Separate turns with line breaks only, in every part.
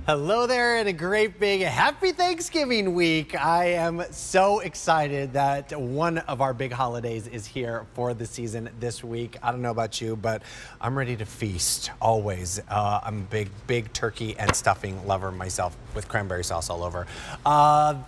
Hello there and a great big happy Thanksgiving week. I am so excited that one of our big holidays is here for the season this week. I don't know about you, but I'm ready to feast always. I'm a big turkey and stuffing lover myself with cranberry sauce all over.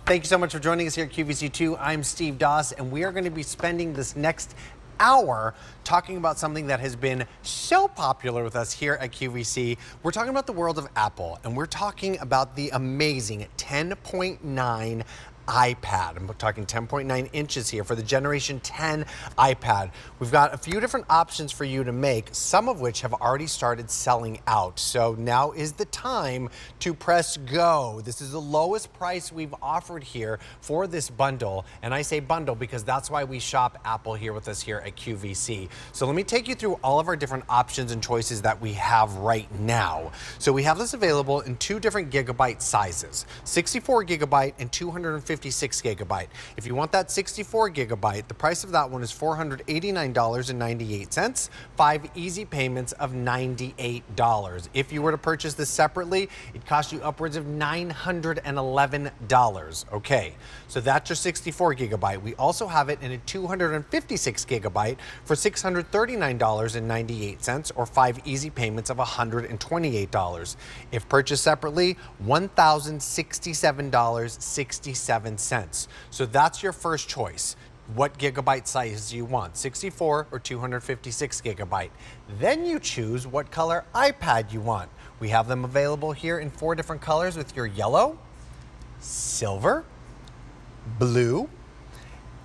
Thank you so much for joining us here at QVC2. I'm Steve Doss, and we are going to be spending this next hour talking about something that has been so popular with us here at QVC. We're talking about the world of Apple, and we're talking about the amazing 10.9 iPad. I'm talking 10.9 inches here for the Generation 10 iPad. We've got a few different options for you to make, some of which have already started selling out. So now is the time to press go. This is the lowest price we've offered here for this bundle. And I say bundle because that's why we shop Apple here with us here at QVC. So let me take you through all of our different options and choices that we have right now. So we have this available in two different gigabyte sizes, 64 gigabyte and 256 gigabyte. If you want that 64 gigabyte, the price of that one is $489.98, 5 easy payments of $98. If you were to purchase this separately, it costs you upwards of $911. Okay, so that's your 64 gigabyte. We also have it in a 256 gigabyte for $639.98, or 5 easy payments of $128. If purchased separately, $1,067.67. So that's your first choice. What gigabyte size do you want, 64 or 256 gigabyte? Then you choose what color iPad you want. We have them available here in 4 different colors with your yellow, silver, blue,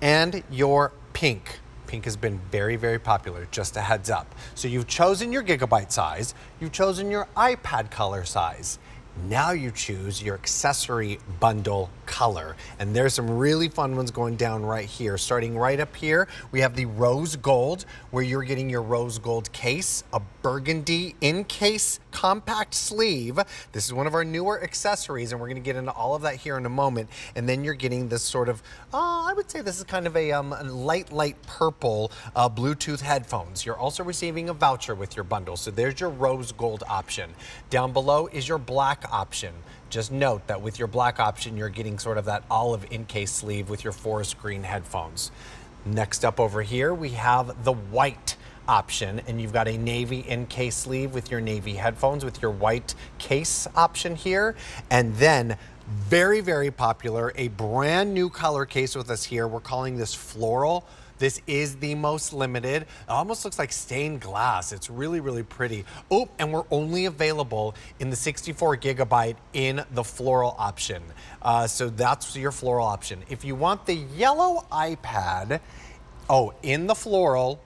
and your pink. Pink has been very popular, just a heads up. So you've chosen your gigabyte size, you've chosen your iPad color size. Now you choose your accessory bundle color. And there's some really fun ones going down right here. Starting right up here, we have the rose gold, where you're getting your rose gold case, a burgundy Incase compact sleeve. This is one of our newer accessories, and we're gonna get into all of that here in a moment. And then you're getting this sort of, I would say this is kind of a light purple Bluetooth headphones. You're also receiving a voucher with your bundle. So there's your rose gold option. Down below is your black option. Just note that with your black option, you're getting sort of that olive Incase sleeve with your forest green headphones. Next up over here, we have the white option, and you've got a navy Incase sleeve with your navy headphones with your white case option here. And then very popular, a brand new color case with us here. We're calling this floral. This is the most limited. It almost looks like stained glass. It's really pretty. Oh, and we're only available in the 64 gigabyte in the floral option. So that's your floral option. If you want the yellow iPad, in the floral,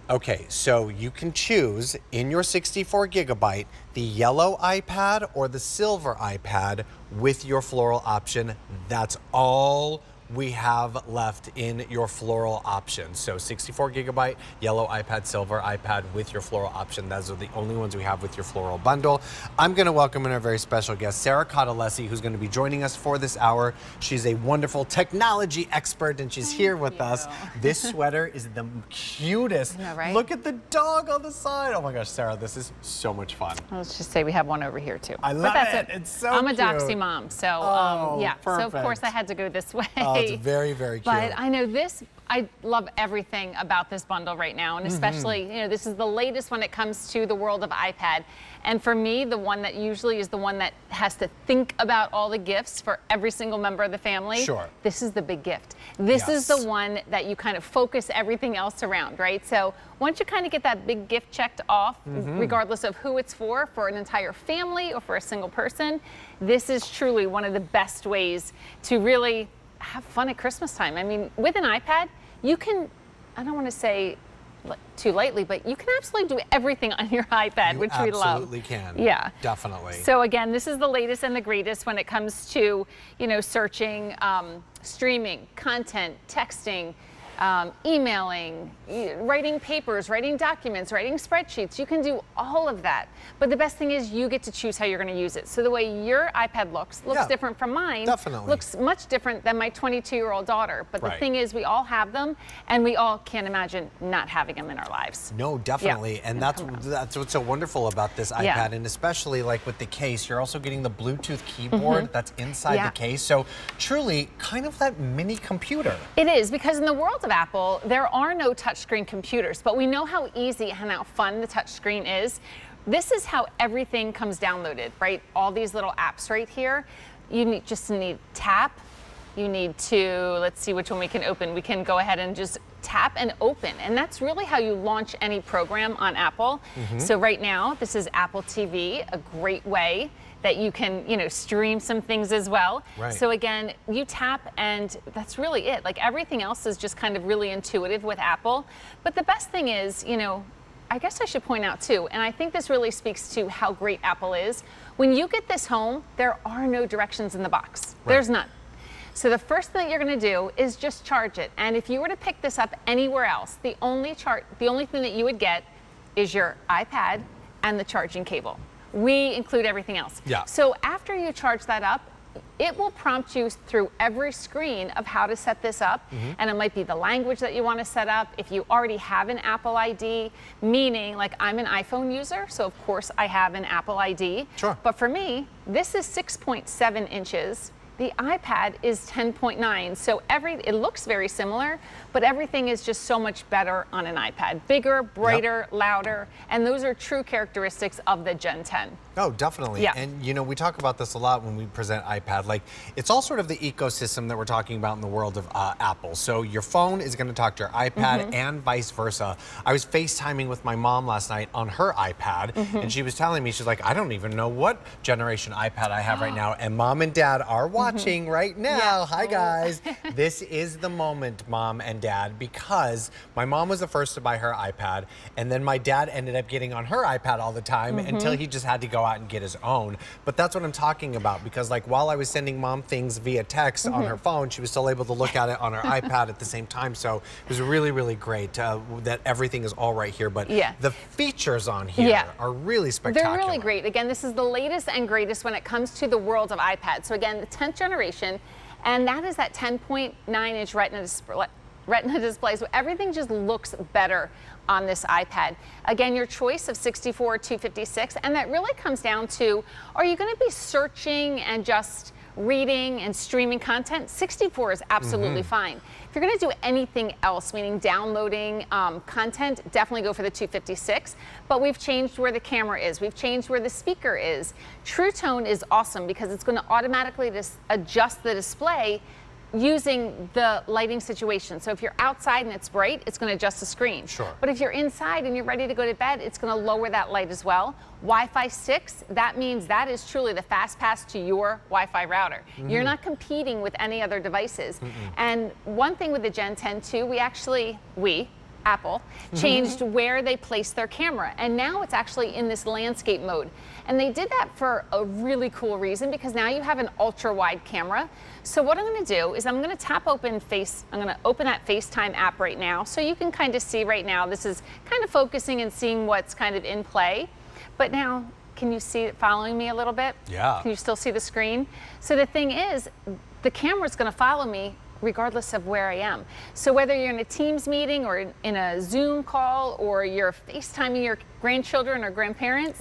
okay, so you can choose in your 64 gigabyte, the yellow iPad or the silver iPad with your floral option. That's all we have left in your floral option. So 64 gigabyte, yellow iPad, silver iPad with your floral option. Those are the only ones we have with your floral bundle. I'm gonna welcome in our very special guest, Sarah Cottalesi, who's gonna be joining us for this hour. She's a wonderful technology expert, and she's here with us. This sweater is the cutest.
I know, right?
Look at the dog on the side. Oh my gosh, Sarah, this is so much fun.
Let's just say we have one over here too.
I love it. It's so
I'm a
cute.
Doxy mom, so yeah.
Perfect.
So of course I had to go this way.
It's very cute.
But I know this, I love everything about this bundle right now, and especially, this is the latest when it comes to the world of iPad. And for me, the one that usually is the one that has to think about all the gifts for every single member of the family.
Sure.
This is the big gift. This is the one that you kind of focus everything else around, right? So once you kind of get that big gift checked off, regardless of who it's for an entire family or for a single person, this is truly one of the best ways to really have fun at Christmas time. I mean, with an iPad, you can, I don't want to say too lightly, but you can absolutely do everything on your iPad, which we love.
Absolutely can.
Yeah.
Definitely.
So again, this is the latest and the greatest when it comes to, searching, streaming, content, texting, emailing, writing papers, writing documents, writing spreadsheets. You can do all of that. But the best thing is you get to choose how you're going to use it. So the way your iPad looks different from mine.
Definitely.
Looks much different than my 22-year-old daughter. But the thing is, we all have them, and we all can't imagine not having them in our lives.
No, definitely. And that's what's so wonderful about this iPad, and especially like with the case, you're also getting the Bluetooth keyboard that's inside the case. So truly kind of that mini computer.
It is, because in the world of Apple, there are no touchscreen computers, but we know how easy and how fun the touchscreen is. This is how everything comes downloaded, right? All these little apps right here. You just need tap. You need to, let's see which one we can open. We can go ahead and just tap and open. And that's really how you launch any program on Apple. So right now, this is Apple TV, a great way that you can, stream some things as well. So again, you tap and that's really it. Like everything else is just kind of really intuitive with Apple. But the best thing is, I guess I should point out too, and I think this really speaks to how great Apple is. When you get this home, there are no directions in the box. There's none. So the first thing that you're going to do is just charge it. And if you were to pick this up anywhere else, the only thing that you would get is your iPad and the charging cable. We include everything else. So after you charge that up, it will prompt you through every screen of how to set this up. And it might be the language that you want to set up. If you already have an Apple ID, meaning like I'm an iPhone user, so of course I have an Apple ID. But for me, this is 6.7 inches. The iPad is 10.9, so it looks very similar, but everything is just so much better on an iPad. Bigger, brighter, louder, and those are true characteristics of the Gen 10.
Oh, definitely. And we talk about this a lot when we present iPad. Like, it's all sort of the ecosystem that we're talking about in the world of Apple. So your phone is going to talk to your iPad and vice versa. I was FaceTiming with my mom last night on her iPad, and she was telling me, she's like, I don't even know what generation iPad I have right now. And Mom and Dad are watching right now. Hi, guys. This is the moment, Mom and Dad, because my mom was the first to buy her iPad, and then my dad ended up getting on her iPad all the time until he just had to go out and get his own. But that's what I'm talking about, because like while I was sending Mom things via text on her phone, she was still able to look at it on her iPad at the same time. So it was really, really great that everything is all right here. But the features on here are really spectacular.
They're really great. Again, this is the latest and greatest when it comes to the world of iPad. So again, the 10th generation, and that is that 10.9-inch Retina display. So everything just looks better on this iPad. Again, your choice of 64 or 256, and that really comes down to, are you going to be searching and just reading and streaming content? 64 is absolutely fine. If you're going to do anything else, meaning downloading content, definitely go for the 256. But we've changed where the camera is. We've changed where the speaker is. True Tone is awesome because it's going to automatically adjust the display using the lighting situation. So if you're outside and it's bright, it's going to adjust the screen. But if you're inside and you're ready to go to bed, it's going to lower that light as well. Wi-Fi 6, that means that is truly the fast pass to your Wi-Fi router. You're not competing with any other devices. And one thing with the Gen 10 too, Apple, changed where they place their camera. And now it's actually in this landscape mode. And they did that for a really cool reason, because now you have an ultra wide camera. So what I'm going to do is I'm going to open that FaceTime app right now. So you can kind of see right now, this is kind of focusing and seeing what's kind of in play. But now, can you see it following me a little bit?
Yeah.
Can you still see the screen? So the thing is, the camera's going to follow me regardless of where I am. So whether you're in a Teams meeting or in a Zoom call, or you're FaceTiming your grandchildren or grandparents,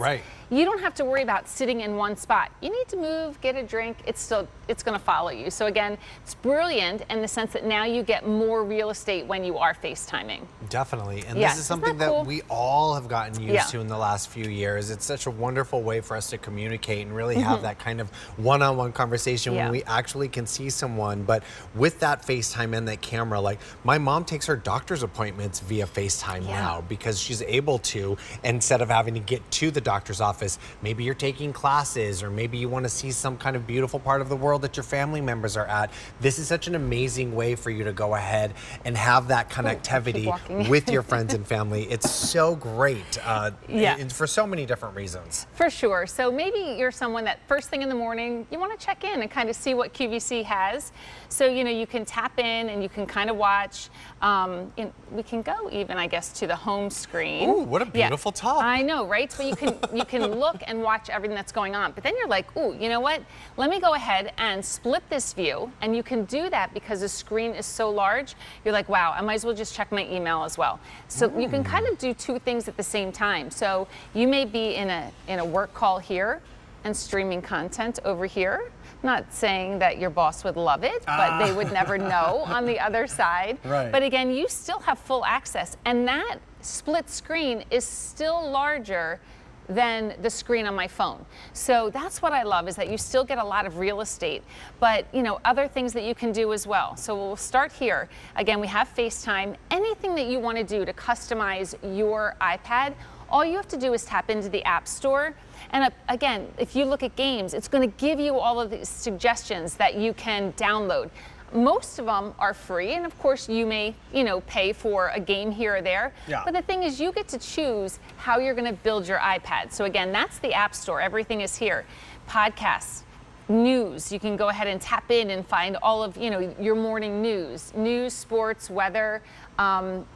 you don't have to worry about sitting in one spot. You need to move, get a drink, it's going to follow you. So again, it's brilliant in the sense that now you get more real estate when you are FaceTiming.
Definitely, and this is something that we all have gotten used to in the last few years. It's such a wonderful way for us to communicate and really have that kind of one-on-one conversation when we actually can see someone. But with that FaceTime and that camera, like my mom takes her doctor's appointments via FaceTime now because she's able to. instead of having to get to the doctor's office. Maybe you're taking classes, or maybe you want to see some kind of beautiful part of the world that your family members are at. This is such an amazing way for you to go ahead and have that connectivity with your friends and family. It's so great and for so many different reasons.
For sure. So maybe you're someone that first thing in the morning, you want to check in and kind of see what QVC has. So, you can tap in and you can kind of watch. We can go even, I guess, to the home screen.
Ooh, what a beautiful top.
I know, right? So you can look and watch everything that's going on. But then you're like, ooh, you know what? Let me go ahead and split this view. And you can do that because the screen is so large. You're like, wow, I might as well just check my email as well. So you can kind of do two things at the same time. So you may be in a work call here and streaming content over here. Not saying that your boss would love it, but they would never know on the other side.
Right.
But again, you still have full access, and that split screen is still larger than the screen on my phone. So that's what I love, is that you still get a lot of real estate, but other things that you can do as well. So we'll start here. Again, we have FaceTime. Anything that you want to do to customize your iPad, all you have to do is tap into the App Store. And again, if you look at games, it's going to give you all of these suggestions that you can download. Most of them are free, and of course you may, pay for a game here or there.
Yeah.
But the thing is, you get to choose how you're going to build your iPad. So again, that's the App Store. Everything is here. Podcasts, news. You can go ahead and tap in and find all of, your morning news, sports, weather,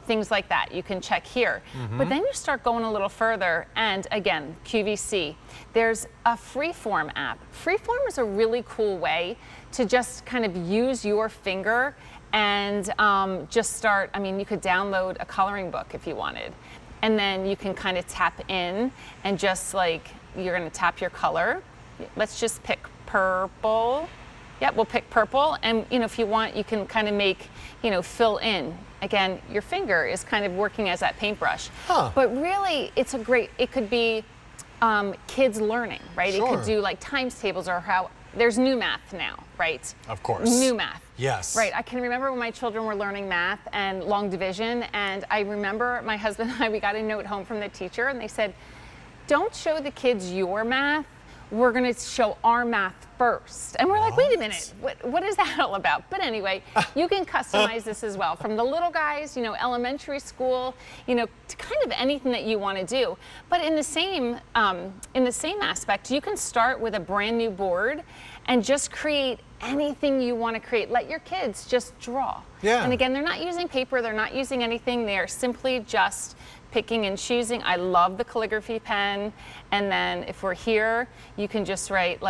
things like that. You can check here. But then you start going a little further, and again, QVC. There's a Freeform app. Freeform is a really cool way to just kind of use your finger and just start. You could download a coloring book if you wanted. And then you can kind of tap in and just you're going to tap your color. Let's just pick purple. Yep, we'll pick purple. And if you want, you can kind of make, fill in. Again, your finger is kind of working as that paintbrush. But really, it could be kids learning, right?
Sure.
It could do times tables, or there's new math now, right?
Of course.
New math.
Yes.
Right. I can remember when my children were learning math and long division, and I remember my husband and I, we got a note home from the teacher, and they said, don't show the kids your math. We're going to show our math first. And we're like, wait a minute, what is that all about? But anyway, you can customize this as well. From the little guys, elementary school, to kind of anything that you want to do. But in the same aspect, you can start with a brand new board and just create anything you want to create. Let your kids just draw.
Yeah.
And again, they're not using paper, they're not using anything, they are simply just picking and choosing. I love the calligraphy pen. And then if we're here, you can just write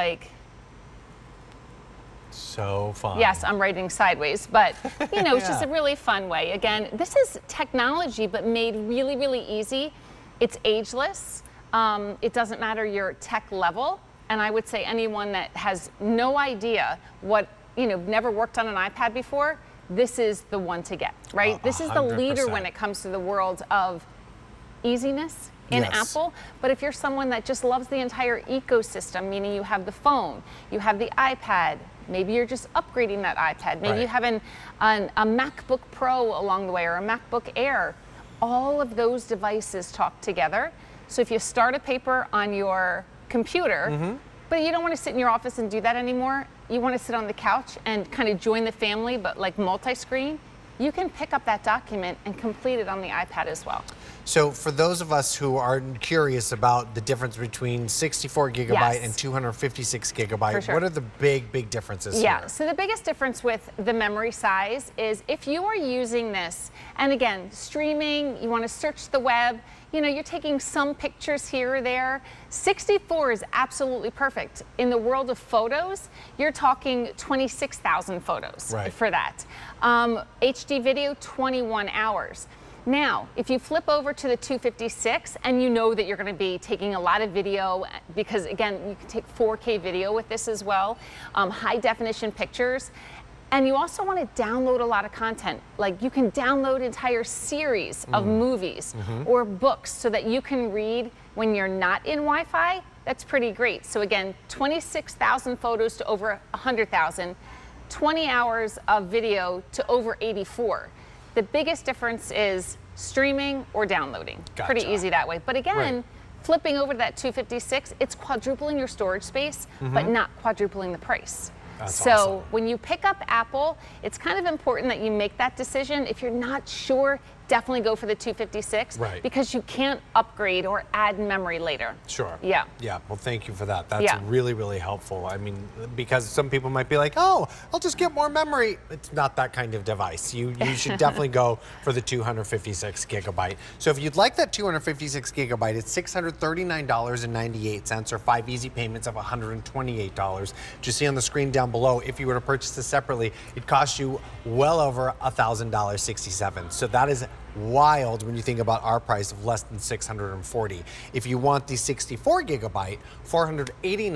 so fun.
Yes, I'm writing sideways, but it's just a really fun way. Again, this is technology, but made really, really easy. It's ageless. It doesn't matter your tech level. And I would say anyone that has no idea never worked on an iPad before, this is the one to get, right? This is the leader when it comes to the world of easiness in Apple. But if you're someone that just loves the entire ecosystem, meaning you have the phone, you have the iPad, maybe you're just upgrading that iPad, maybe you have a MacBook Pro along the way, or a MacBook Air, all of those devices talk together. So if you start a paper on your computer, but you don't want to sit in your office and do that anymore, you want to sit on the couch and kind of join the family, but multi-screen, you can pick up that document and complete it on the iPad as well.
So for those of us who are curious about the difference between 64 gigabyte and 256 gigabyte, what are the big differences here?
So the biggest difference with the memory size is if you are using this, and again, streaming, you want to search the web, you're taking some pictures here or there. 64 is absolutely perfect. In the world of photos, you're talking 26,000 photos for that. HD video, 21 hours. Now, if you flip over to the 256 and you know that you're going to be taking a lot of video, because again, you can take 4K video with this as well, high definition pictures, and you also want to download a lot of content. You can download entire series of movies or books so that you can read when you're not in Wi-Fi. That's pretty great. So again, 26,000 photos to over 100,000, 20 hours of video to over 84. The biggest difference is streaming or downloading.
Gotcha.
Pretty easy that way. But again, flipping over to that 256, it's quadrupling your storage space, but not quadrupling the price.
That's
so
awesome.
when you pick up Apple, it's kind of important that you make that decision. If you're not sure, definitely go for the 256 because you can't upgrade or add memory later.
Sure.
Yeah.
Yeah. Well, thank you for that. That's really, really helpful. I mean, because some people might be like, oh, I'll just get more memory. It's not that kind of device. You should definitely go for the 256 gigabyte. So if you'd like that 256 gigabyte, it's $639.98 or 5 easy payments of $128. Which you see on the screen down below. If you were to purchase this separately, it costs you well over $1,000.67. So that is wild when you think about our price of less than $640. If you want the 64 gigabyte, $489.